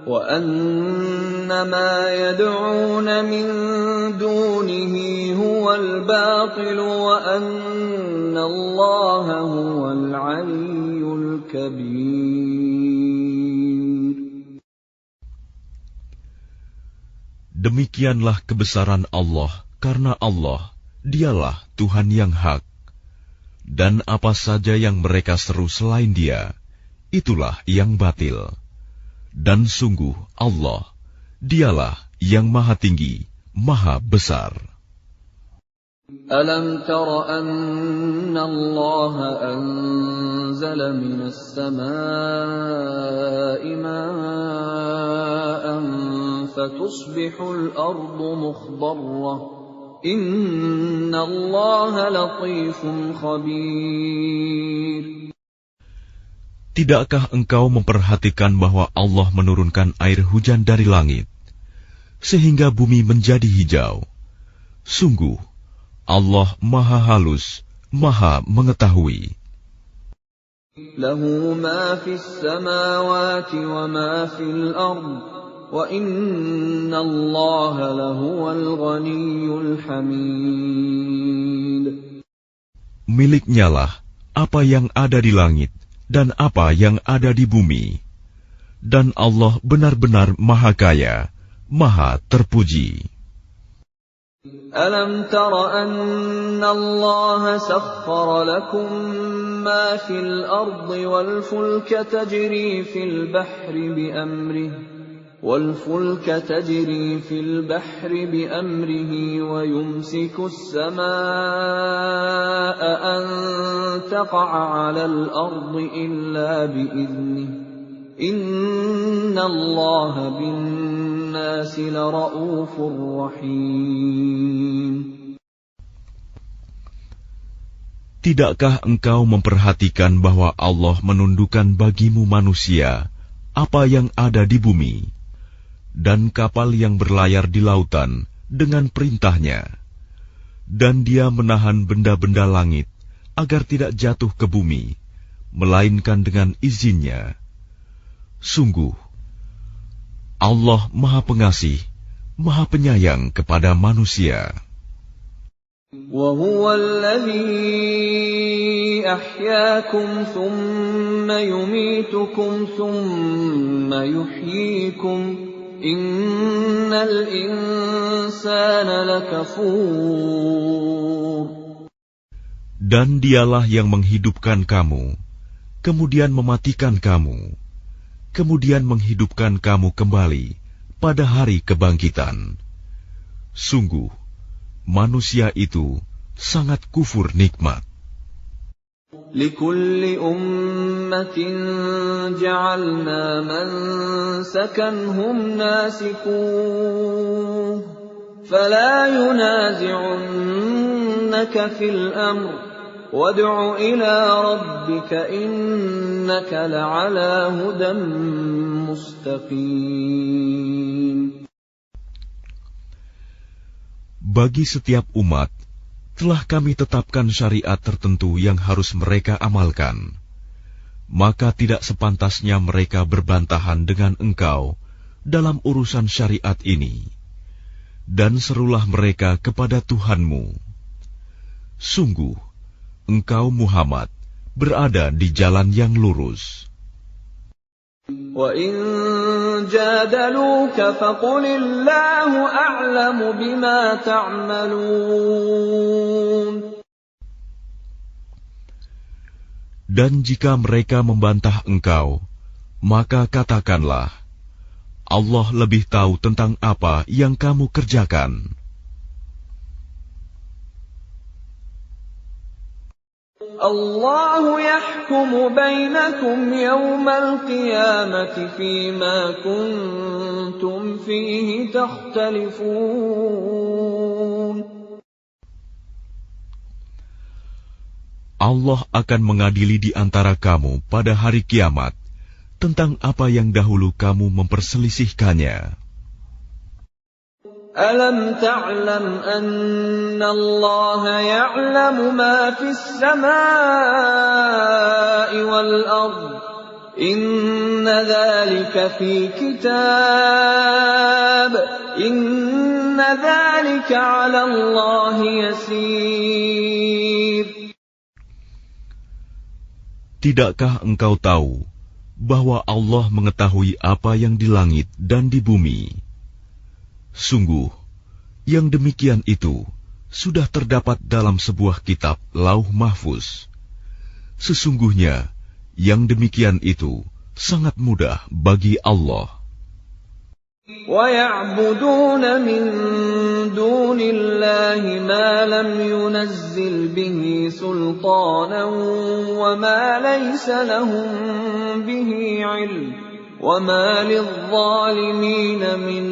Speaker 1: وأن ما يدعون من دونه هو الباطل وأن الله هو العلي الكبير.
Speaker 2: Demikianlah kebesaran Allah, karena Allah, dialah Tuhan yang hak. Dan apa saja yang mereka seru selain Dia, itulah yang batil. Dan sungguh Allah, dialah yang maha tinggi, maha besar.
Speaker 1: ألم تر أن الله أنزل من السماء ماء فتصبح الأرض مخضرة إن الله لطيف خبير.
Speaker 2: Tidakkah engkau memperhatikan bahwa Allah menurunkan air hujan dari langit, sehingga bumi menjadi hijau? Sungguh, Allah Maha Halus, Maha Mengetahui.
Speaker 1: Lahu ma fis samawati wa ma fil ard wa inna Allaha lahuwal ghaniyyul hamid.
Speaker 2: Miliknyalah apa yang ada di langit dan apa yang ada di bumi, dan Allah benar-benar Maha Kaya, Maha Terpuji.
Speaker 1: Alam tara anna Allah sakhkhara lakum ma fil ardi wal fulka tajri fil bahri bi amrihi والفلك تجري في البحر بأمره ويمسك السماء أن تقع على الأرض إلا بإذنه إن الله بالناس لرؤوف رحيم.
Speaker 2: Tidakkah engkau memperhatikan bahwa Allah menundukkan bagimu manusia apa yang ada di bumi, dan kapal yang berlayar di lautan dengan perintahnya, dan Dia menahan benda-benda langit agar tidak jatuh ke bumi, melainkan dengan izinnya. Sungguh, Allah Maha Pengasih, Maha Penyayang kepada manusia.
Speaker 1: وَهُوَ الَّذِي أَحْيَاكُمْ ثُمَّ يُمِيتُكُمْ ثُمَّ يُحْيِيكُمْ إِنَّ الْإِنسَانَ لَكَفُورٌ.
Speaker 2: Dan Dialah yang menghidupkan kamu, kemudian mematikan kamu, kemudian menghidupkan kamu kembali pada hari kebangkitan. Sungguh, manusia itu sangat kufur nikmat.
Speaker 1: لِكُلِّ أُمَّةٍ جَعَلْنَا مَنسَكًا هُمْ نَاسِكُوهُ فَلَا يُنَازِعُنَّكَ فِي الْأَمْرِ وَادْعُ إِلَى رَبِّكَ إِنَّكَ لَعَلَى هُدًى مُسْتَقِيمٍ.
Speaker 2: Bagi setiap umat, telah kami tetapkan syariat tertentu yang harus mereka amalkan. Maka tidak sepantasnya mereka berbantahan dengan engkau dalam urusan syariat ini. Dan serulah mereka kepada Tuhanmu. Sungguh, engkau Muhammad berada di jalan yang lurus.
Speaker 1: وَإِن جَادَلُوكَ فَقُلِ اللَّهُ أَعْلَمُ بِمَا تَعْمَلُونَ.
Speaker 2: Dan jika mereka membantah engkau, maka katakanlah, Allah lebih tahu tentang apa yang kamu kerjakan.
Speaker 1: Allahu yahkumu bainakum yawmal qiyamati fima kuntum fihi takhtalifun.
Speaker 2: Allah akan mengadili di antara kamu pada hari kiamat tentang apa yang dahulu kamu memperselisihkannya.
Speaker 1: Alam ta'lam anna Allah ya'lamu ma fis samaa'i wal ard. Inna dhalika fi kitab. Inna dhalika 'ala Allah yasir.
Speaker 2: Tidakkah engkau tahu bahwa Allah mengetahui apa yang di langit dan di bumi? Sungguh, yang demikian itu sudah terdapat dalam sebuah kitab Lauh Mahfuz. Sesungguhnya, yang demikian itu sangat mudah bagi Allah.
Speaker 1: وَيَعْبُدُونَ مِن دُونِ اللَّهِ مَا لَمْ يُنَزِّلْ بِهِ سُلْطَانًا وَمَا لَيْسَ لَهُم بِهِ عِلْمٌ وَمَا لِلظَّالِمِينَ مِن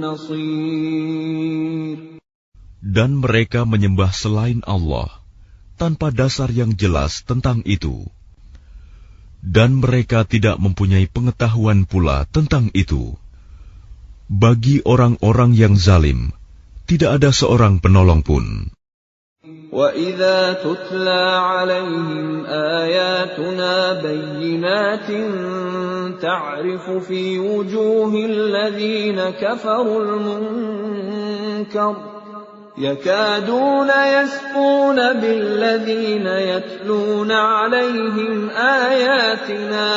Speaker 1: نَّصِيرٍ.
Speaker 2: Dan mereka menyembah selain Allah tanpa dasar yang jelas tentang itu. Dan mereka tidak mempunyai pengetahuan pula tentang itu. Bagi orang-orang yang zalim, tidak ada seorang penolong pun.
Speaker 1: وَإِذَا تُتْلَى عَلَيْهِمْ آيَاتُنَا بَيِّنَاتٍ تَعْرِفُ فِي وُجُوهِ الَّذِينَ كَفَرُوا الْمُنكَرَ يَكَادُونَ يَسْطُونَ بِالَّذِينَ يَتْلُونَ عَلَيْهِمْ آيَاتِنَا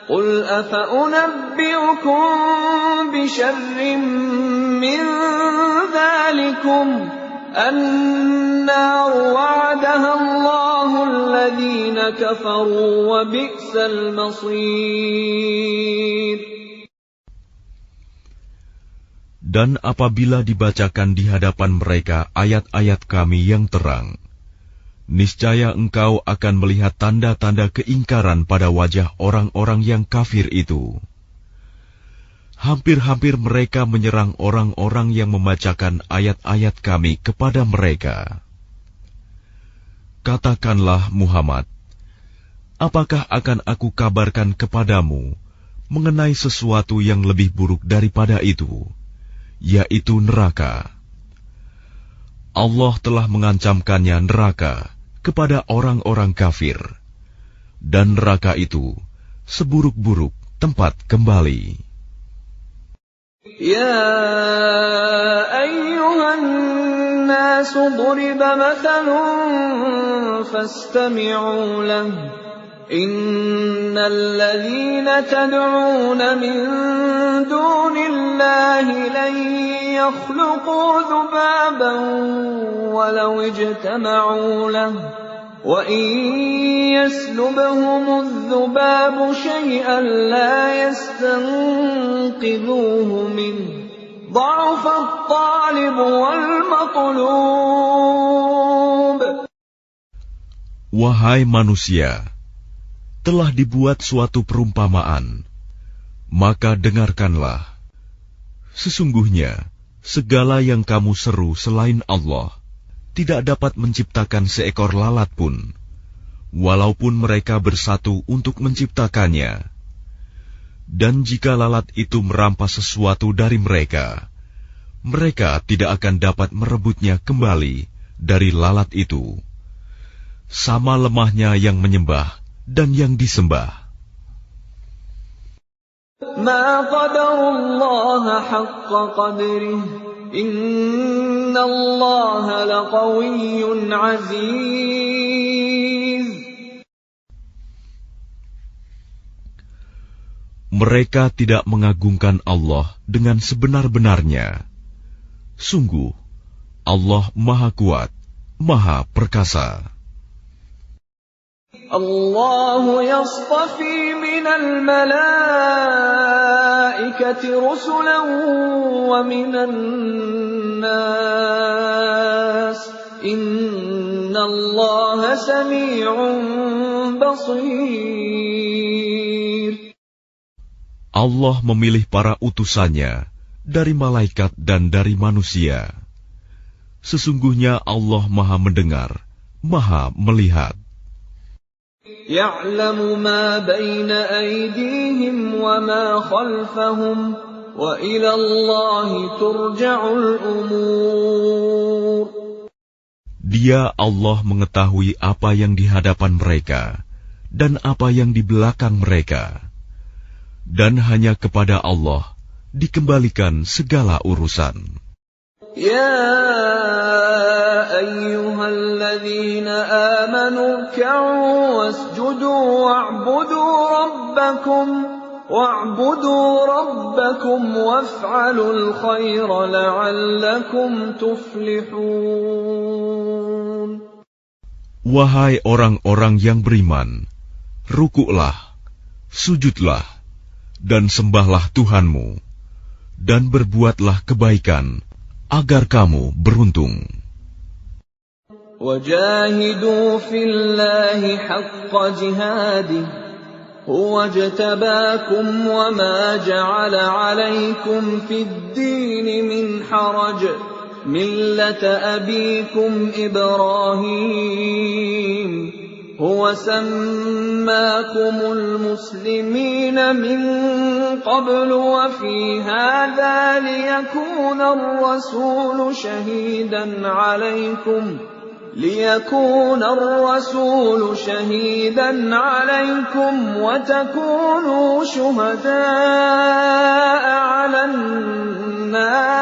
Speaker 1: قُلْ أَفَأُنَبِّئُكُم بِشَرٍّ مِّن ذَلِكُمْ النَّارُ وَعَدَهَا اللَّهُ الَّذِينَ كَفَرُوا وَبِئْسَ الْمَصِيرُ.
Speaker 2: Dan apabila dibacakan di hadapan mereka ayat-ayat Kami yang terang, niscaya engkau akan melihat tanda-tanda keingkaran pada wajah orang-orang yang kafir itu. Hampir-hampir mereka menyerang orang-orang yang membacakan ayat-ayat Kami kepada mereka. Katakanlah Muhammad, apakah akan aku kabarkan kepadamu mengenai sesuatu yang lebih buruk daripada itu, yaitu neraka? Allah telah mengancamkannya neraka kepada orang-orang kafir, dan neraka itu seburuk-buruk tempat kembali.
Speaker 1: يَا أَيُّهَا النَّاسُ ضُرِبَ مَثَلٌ فَاسْتَمِعُوا لَهُ إِنَّ الَّذِينَ تَدْعُونَ مِن دُونِ اللَّهِ لَن يَخْلُقُوا ذُبَابًا وَلَوِ اجْتَمَعُوا لَهُ وَإِن يَسْلُبْهُمُ الذُّبَابُ شَيْئًا لَّا يَسْتَنقِذُوهُ مِنْهُ ضَعُفَ الطَّالِبُ وَالْمَطْلُوبُ.
Speaker 2: Wahai manusia, telah dibuat suatu perumpamaan, maka dengarkanlah. Sesungguhnya, segala yang kamu seru selain Allah tidak dapat menciptakan seekor lalat pun, walaupun mereka bersatu untuk menciptakannya. Dan jika lalat itu merampas sesuatu dari mereka, mereka tidak akan dapat merebutnya kembali dari lalat itu. Sama lemahnya yang menyembah dan yang disembah.
Speaker 1: مَا قَدَرُوا اللَّهَ حَقَّ قَدْرِهِ إِنَّ اللَّهَ لَقَوِيٌّ عَزِيزٌ.
Speaker 2: Mereka tidak mengagungkan Allah dengan sebenar-benarnya. Sungguh, Allah Maha Kuat, Maha Perkasa.
Speaker 1: Allah yastafi minal malaikati rusulan wa minan nas. Innallaha sami'un basir.
Speaker 2: Allah memilih para utusannya dari malaikat dan dari manusia. Sesungguhnya Allah Maha mendengar, Maha melihat.
Speaker 1: Ya'lamu ma baina aydihim wa ma khalfahum wa ila Allahi turja'ul umur.
Speaker 2: Dia Allah mengetahui apa yang di hadapan mereka dan apa yang di belakang mereka. Dan hanya kepada Allah dikembalikan segala urusan.
Speaker 1: Ya ayyuhalladzina amanu ruk'u wasjudu wa'budu rabbakum waf'alul khaira la'allakum tuflihun.
Speaker 2: Wahai orang-orang yang beriman, rukuklah, sujudlah, dan sembahlah Tuhanmu, dan berbuatlah kebaikan, agar kamu beruntung.
Speaker 1: Wajahidu fillahi haqqa jihadih, huwa jtabakum wa ma ja'ala alaykum fid dini min haraj, millata abikum Ibrahim. هو سماكم المسلمين من قبل وفي هذا ليكون الرسول شهيدا عليكم وتكونوا شهداء على الناس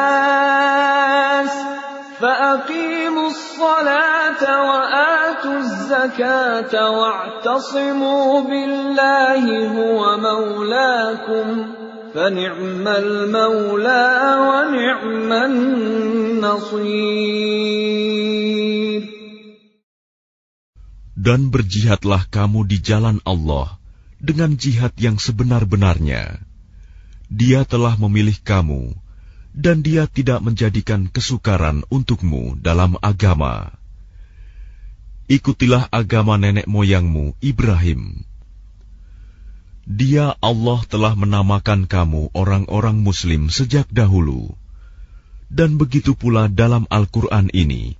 Speaker 1: فأقيموا الصلاة وآتوا الزكاة واعتصموا بالله هو مولاكم فنعم المولى ونعم النصير.
Speaker 2: Dan berjihadlah kamu di jalan Allah dengan jihad yang sebenar-benarnya. Dia telah memilih kamu, dan Dia tidak menjadikan kesukaran untukmu dalam agama. Ikutilah agama nenek moyangmu Ibrahim. Dia Allah telah menamakan kamu orang-orang Muslim sejak dahulu, dan begitu pula dalam Al-Quran ini,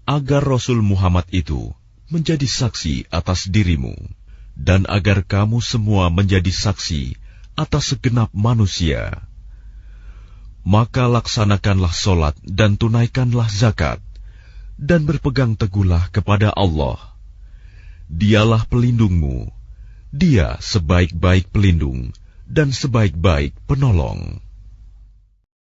Speaker 2: agar Rasul Muhammad itu menjadi saksi atas dirimu, dan agar kamu semua menjadi saksi atas segenap manusia. Maka laksanakanlah solat dan tunaikanlah zakat, dan berpegang teguhlah kepada Allah. Dialah pelindungmu, Dia sebaik-baik pelindung dan sebaik-baik penolong.